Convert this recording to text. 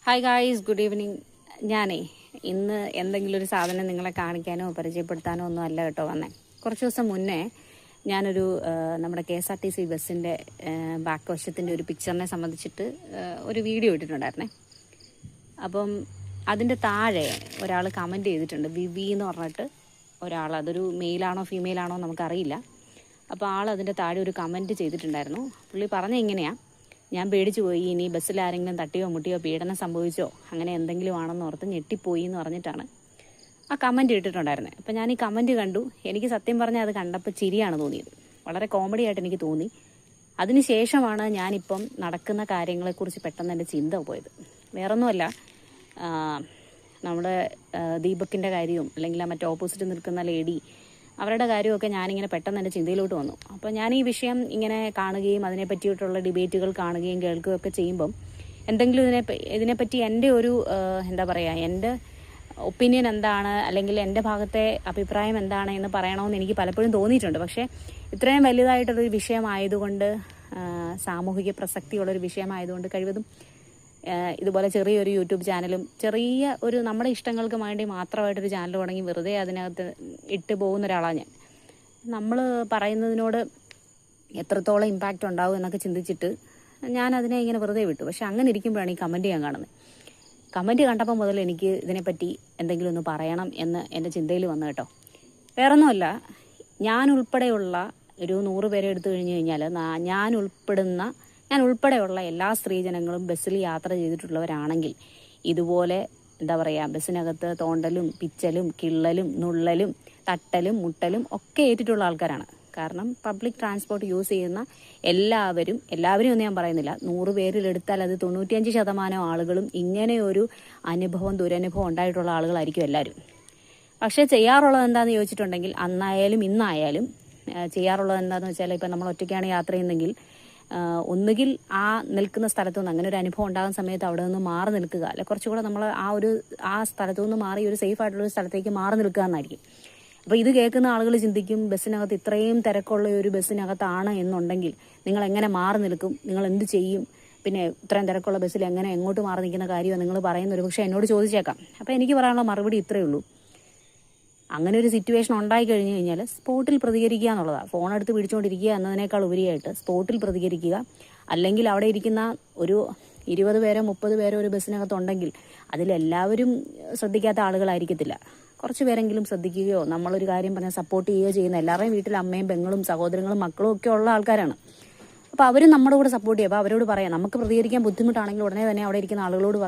Hi guys, good evening. ഞാനേ ഇന്ന് എന്തെങ്കിലും ഒരു സാധനം നിങ്ങളെ കാണിക്കാനോ പരിചയപ്പെടുത്താനോ ഒന്നും അല്ല കേട്ടോ വന്നേ. കുറച്ച് ദിവസം മുന്നേ ഞാനൊരു നമ്മുടെ KSRTC ബസ്സിൻ്റെ ബാക്ക് വശത്തിൻ്റെ ഒരു പിക്ചറിനെ സംബന്ധിച്ചിട്ട് ഒരു വീഡിയോ ഇട്ടിട്ടുണ്ടായിരുന്നേ. അപ്പം അതിൻ്റെ താഴെ ഒരാൾ കമൻറ്റ് ചെയ്തിട്ടുണ്ട്, വിവി എന്ന് പറഞ്ഞിട്ട് ഒരാൾ. അതൊരു മെയിലാണോ ഫീമെയിലാണോ നമുക്കറിയില്ല. അപ്പോൾ അതിൻ്റെ താഴെ ഒരു കമൻറ്റ് ചെയ്തിട്ടുണ്ടായിരുന്നു. പുള്ളി പറഞ്ഞ ഇങ്ങനെയാണ്: ഞാൻ പേടിച്ചു പോയി, ഇനി ബസ്സിൽ ആരെങ്കിലും തട്ടിയോ മുട്ടിയോ പീഡനം സംഭവിച്ചോ അങ്ങനെ എന്തെങ്കിലും ആണെന്ന് ഓർത്ത് ഞെട്ടിപ്പോയി എന്ന് പറഞ്ഞിട്ടാണ് ആ കമൻറ്റ് ഇട്ടിട്ടുണ്ടായിരുന്നത്. അപ്പം ഞാൻ ഈ കമൻറ്റ് കണ്ടു. എനിക്ക് സത്യം പറഞ്ഞാൽ അത് കണ്ടപ്പോൾ ചിരിയാണ് തോന്നിയത്. വളരെ കോമഡി ആയിട്ട് എനിക്ക് തോന്നി. അതിനുശേഷമാണ് ഞാനിപ്പം നടക്കുന്ന കാര്യങ്ങളെക്കുറിച്ച് പെട്ടെന്ന് എൻ്റെ ചിന്ത പോയത്. വേറൊന്നുമല്ല, നമ്മുടെ ദീപക്കിൻ്റെ കാര്യവും അല്ലെങ്കിൽ മറ്റേ ഓപ്പോസിറ്റ് നിൽക്കുന്ന ലേഡി, അവരുടെ കാര്യമൊക്കെ ഞാനിങ്ങനെ പെട്ടെന്ന് എൻ്റെ ചിന്തയിലോട്ട് വന്നു. അപ്പോൾ ഞാൻ ഈ വിഷയം ഇങ്ങനെ കാണുകയും അതിനെ പറ്റിയിട്ടുള്ള ഡിബേറ്റുകൾ കാണുകയും കേൾക്കുകയും ഒക്കെ ചെയ്യുമ്പം എന്തെങ്കിലും ഇതിനെപ്പറ്റി എൻ്റെ ഒരു എന്താ പറയുക, എൻ്റെ ഒപ്പീനിയൻ എന്താണ് അല്ലെങ്കിൽ എൻ്റെ ഭാഗത്തെ അഭിപ്രായം എന്താണ് എന്ന് പറയണമെന്ന് എനിക്ക് പലപ്പോഴും തോന്നിയിട്ടുണ്ട്. പക്ഷേ ഇത്രയും വലുതായിട്ടുള്ളൊരു വിഷയമായതുകൊണ്ട്, സാമൂഹിക പ്രസക്തിയുള്ളൊരു വിഷയമായതുകൊണ്ട് കഴിവതും ഇതുപോലെ ചെറിയൊരു യൂട്യൂബ് ചാനലും ചെറിയ ഒരു നമ്മുടെ ഇഷ്ടങ്ങൾക്ക് വേണ്ടി മാത്രമായിട്ടൊരു ചാനൽ തുടങ്ങി വെറുതെ അതിനകത്ത് ഇട്ട് പോകുന്ന ഒരാളാണ് ഞാൻ. നമ്മൾ പറയുന്നതിനോട് എത്രത്തോളം ഇമ്പാക്റ്റ് ഉണ്ടാവും എന്നൊക്കെ ചിന്തിച്ചിട്ട് ഞാൻ അതിനെ ഇങ്ങനെ വെറുതെ വിട്ടു. പക്ഷെ അങ്ങനെ ഇരിക്കുമ്പോഴാണ് ഈ കമൻറ്റ് ഞാൻ കാണുന്നത്. കമൻറ്റ് കണ്ടപ്പോൾ മുതൽ എനിക്ക് ഇതിനെപ്പറ്റി എന്തെങ്കിലും ഒന്ന് പറയണം എന്ന് എൻ്റെ ചിന്തയിൽ വന്നു കേട്ടോ. വേറൊന്നുമല്ല, ഞാൻ ഉൾപ്പെടെയുള്ള ഒരു 100 പേരെ എടുത്തു കഴിഞ്ഞ് കഴിഞ്ഞാൽ ഞാൻ ഉൾപ്പെടെയുള്ള എല്ലാ സ്ത്രീജനങ്ങളും ബസ്സിൽ യാത്ര ചെയ്തിട്ടുള്ളവരാണെങ്കിൽ ഇതുപോലെ എന്താ പറയുക, ബസ്സിനകത്ത് തോണ്ടലും പിച്ചലും കിള്ളലും നുള്ളലും തട്ടലും മുട്ടലും ഒക്കെ ഏറ്റിട്ടുള്ള ആൾക്കാരാണ്. കാരണം പബ്ലിക് ട്രാൻസ്പോർട്ട് യൂസ് ചെയ്യുന്ന എല്ലാവരും ഒന്നും ഞാൻ പറയുന്നില്ല, 100 പേരിലെടുത്താൽ അത് 95% ആളുകളും ഇങ്ങനെ ഒരു ദുരനുഭവം ഉണ്ടായിട്ടുള്ള ആളുകളായിരിക്കും എല്ലാവരും. പക്ഷേ ചെയ്യാറുള്ളത് എന്താണെന്ന് ചോദിച്ചിട്ടുണ്ടെങ്കിൽ, അന്നായാലും ഇന്നായാലും ചെയ്യാറുള്ളത് എന്താണെന്ന് വെച്ചാൽ, ഇപ്പം നമ്മൾ ഒറ്റയ്ക്കാണ് യാത്ര ചെയ്യുന്നതെങ്കിൽ ഒന്നുകിൽ ആ നിൽക്കുന്ന സ്ഥലത്തു നിന്ന്, അങ്ങനെ ഒരു അനുഭവം ഉണ്ടാകുന്ന സമയത്ത് അവിടെ നിന്ന് മാറി നിൽക്കുക, അല്ലെ കുറച്ചുകൂടെ നമ്മൾ ആ സ്ഥലത്തു നിന്ന് മാറി ഒരു സേഫ് ആയിട്ടുള്ളൊരു സ്ഥലത്തേക്ക് മാറി നിൽക്കുക എന്നായിരിക്കും. അപ്പോൾ ഇത് കേൾക്കുന്ന ആളുകൾ ചിന്തിക്കും, ബസ്സിനകത്ത് ഇത്രയും തിരക്കുള്ള ഒരു ബസ്സിനകത്താണ് എന്നുണ്ടെങ്കിൽ നിങ്ങൾ എങ്ങനെ മാറി നിൽക്കും, നിങ്ങൾ എന്ത് ചെയ്യും, പിന്നെ ഇത്രയും തിരക്കുള്ള ബസ്സിൽ എങ്ങോട്ട് മാറി നിൽക്കുന്ന കാര്യമാണ് നിങ്ങൾ പറയുന്ന ഒരു പക്ഷേ എന്നോട് ചോദിച്ചേക്കാം. അപ്പോൾ എനിക്ക് പറയാനുള്ള മറുപടി ഇത്രയേ ഉള്ളൂ: അങ്ങനെ ഒരു സിറ്റുവേഷൻ ഉണ്ടായി കഴിഞ്ഞു കഴിഞ്ഞാൽ സ്പോട്ടിൽ പ്രതികരിക്കുക എന്നുള്ളതാണ്. ഫോൺ എടുത്ത് പിടിച്ചുകൊണ്ടിരിക്കുക എന്നതിനേക്കാൾ ഉപരിയായിട്ട് സ്പോട്ടിൽ പ്രതികരിക്കുക. അല്ലെങ്കിൽ അവിടെ ഇരിക്കുന്ന ഒരു 20 പേരോ 30 പേരോ ഒരു ബസ്സിനകത്തുണ്ടെങ്കിൽ അതിലെല്ലാവരും ശ്രദ്ധിക്കാത്ത ആളുകളായിരിക്കത്തില്ല. കുറച്ച് പേരെങ്കിലും ശ്രദ്ധിക്കുകയോ നമ്മളൊരു കാര്യം പറഞ്ഞാൽ സപ്പോർട്ട് ചെയ്യുകയോ ചെയ്യുന്ന, എല്ലാവരുടെയും വീട്ടിൽ അമ്മയും പെങ്ങളും സഹോദരങ്ങളും മക്കളും ഒക്കെ ഉള്ള ആൾക്കാരാണ്. അപ്പോൾ അവരും നമ്മുടെ കൂടെ സപ്പോർട്ട് ചെയ്യുക. അപ്പോൾ അവരോട് പറയാം, നമുക്ക് പ്രതികരിക്കാൻ ബുദ്ധിമുട്ടാണെങ്കിൽ ഉടനെ തന്നെ അവിടെ ഇരിക്കുന്ന ആളുകളോട്